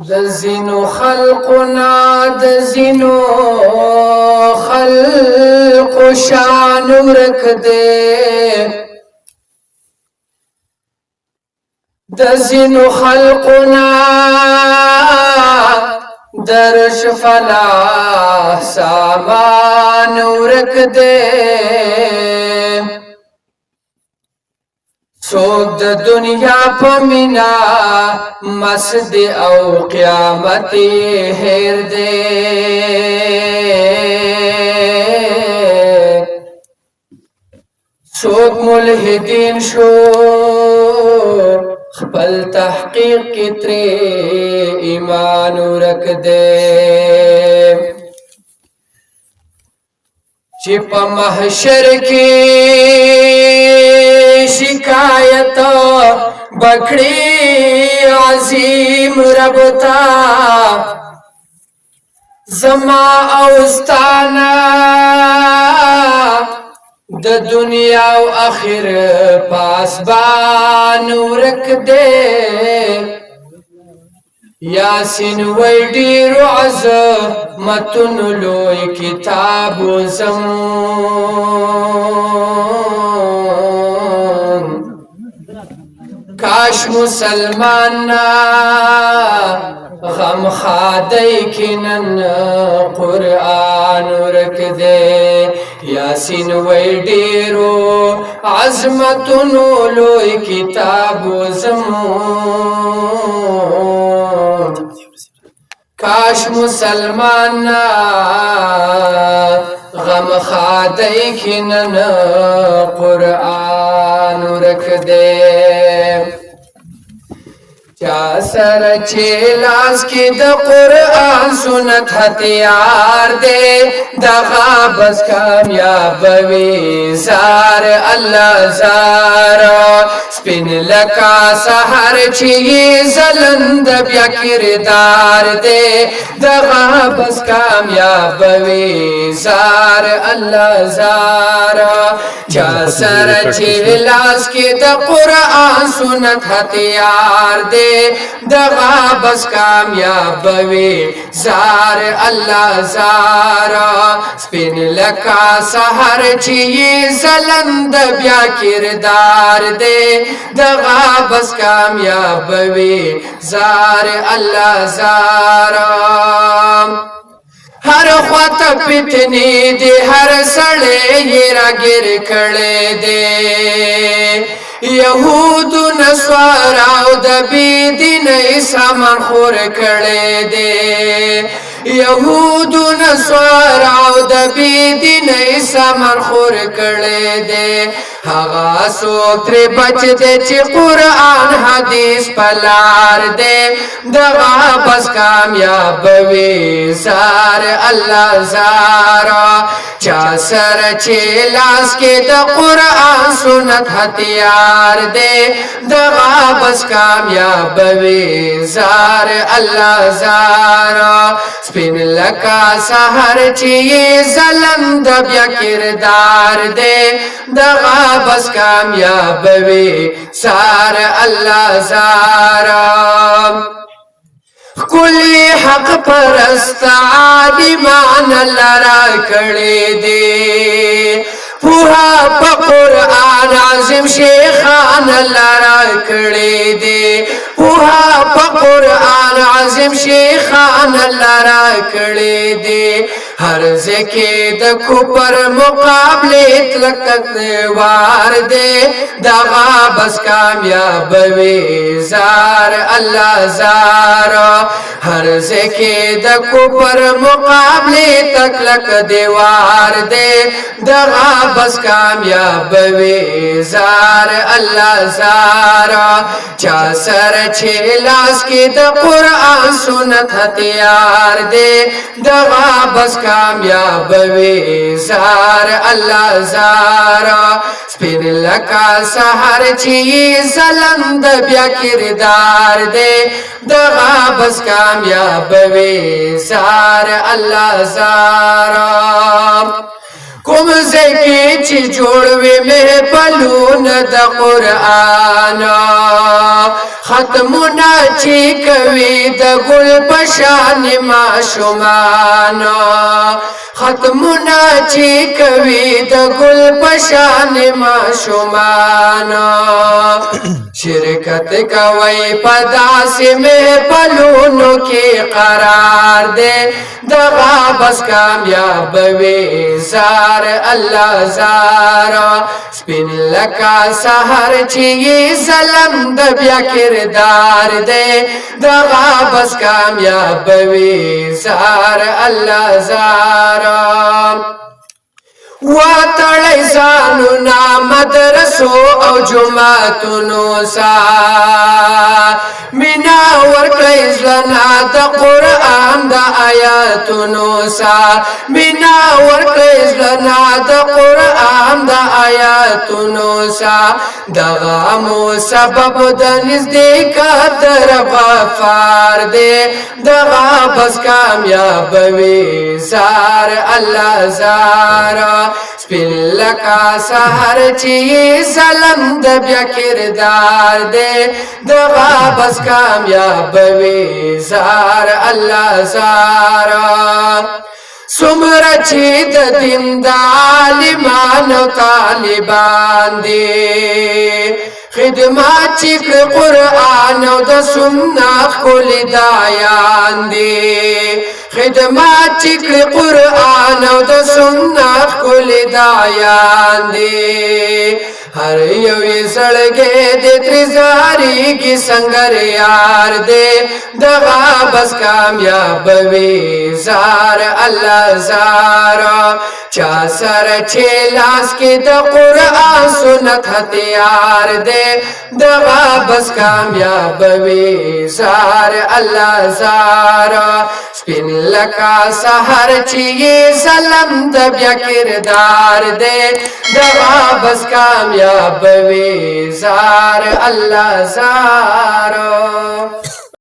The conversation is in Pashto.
د زینو خلقنا د زینو خلق شان ورک دے د زینو خلقنا درش فلاح سامان ورک دے سوک د دنیا پا منا مسد او قیامتی ہیر دے سوک ملحدین شو خپل تحقیق کی تری ایمان رک دے چی پا محشر کی شکایت بکڑی عظیم ربتا زما اوستانا د دنیا و آخر پاسبان ورک دے یاسین وی ډیرو عظمتونو لوی کتاب زمون کاش مسلمان غم خادی کنن قرآن ورک دے یاسین وی ډیرو عظمتونو لوی کتاب زمون کاش مسلمان غم خادی کنن قرآن رک دے چا سر چی لاس کی دا قرآن سنت ہتیار دے دغا بس کامیاب وی زار اللہ زارا سپین لکا سہر چی زلند بیا کردار دے دغا بس کامیاب وی زار اللہ زارا چا سر چی لاس کی دا قرآن سنت ہتیار دے دغا بس کامیاب وی زار اللہ زارا سپین لکا سہر چی زلند بیا کردار دے دغا بس کامیاب وی زار اللہ زارا ہر خوات پتنی دے ہر سڑے یہ را گر کھڑے دے یہود نسواراو د بی دین سامان خور کړي دي یہود نسواراو د بی دین سامان خور کړي دي هغه څوک تر بچ دي چې قرآن حدیث پلار دي دغه بس کامیاب وي زار الله زارا چا سر چې لاس کې د قرآن سنت هتیار دے دغا بس کامیاب وی زار اللہ زارا سپین لکا سہر چی زلند بیا کردار دے دغا بس کامیاب وی زار اللہ زارا کلی حق پرست عالمان لرا کڑے دے پورا پا قرآن عظیم شیخان لرا کڑے دے پورا پا قرآن عظیم شیخان لرا کڑے دے ہر ذکے د کفر مقابلے تلکت وار دے دغا بس کامیاب وی زار اللہ زارا ہر ذکے د کفر مقابلے تلک دیوار دے دغا بس کامیاب وی زار اللہ زارا چا سر چھ لاس کی د قرآن سنت ہتیار دے دغا بس کامیاب وی زار اللہ زارا سپین لکا سہر چی زلند بیا کردار دے دغا بس کامیاب وی زار اللہ زارا کوم زکی چی جوړوي محفلون د قرآن ختمونه چی کوي د ګل پشان ماشومان ختمونه چی کوي د ګل پشان ماشومان شرکت کوي پداسې محفلونو کې قرار دے دغه بس کامیاب وي زار الله زارا سپین لکا سحر چی ظلم د بیا کردار دے دغه بس کامیاب وي زار الله زارا واتړی ځانونه مدرسو او جماعتونو سا مینا ورکړی زړه د قرآن د آیاتونو سا مینا ورکړی زړه د قرآن د آیاتونو سا دغه مو سبب د نزدېکت رب غفار دی دغه بس کامیاب وي زار الله زارا سپین لکا سحر چی ظلم د بیا کردار دے دغه بس کامیاب وي زار الله زارا سمره چی د دین د عالمان او طالبان دی خدمات چی کړ قرآن او د سنت کول دایان دی خدمات چی کړ قرآن او د سنت کول دایان دی هر یو یې سړګې د تریزاری کی سنگر یار دے دغه بس کامیاب وي زار الله زارا چا سره چې لاس کې د قرآن سنت هتیار دے دغه بس کامیاب وي زار الله زارا سپین لکا سحر چی ظلم د بیا کردار دے دغه بس کامیاب وي زار الله زارا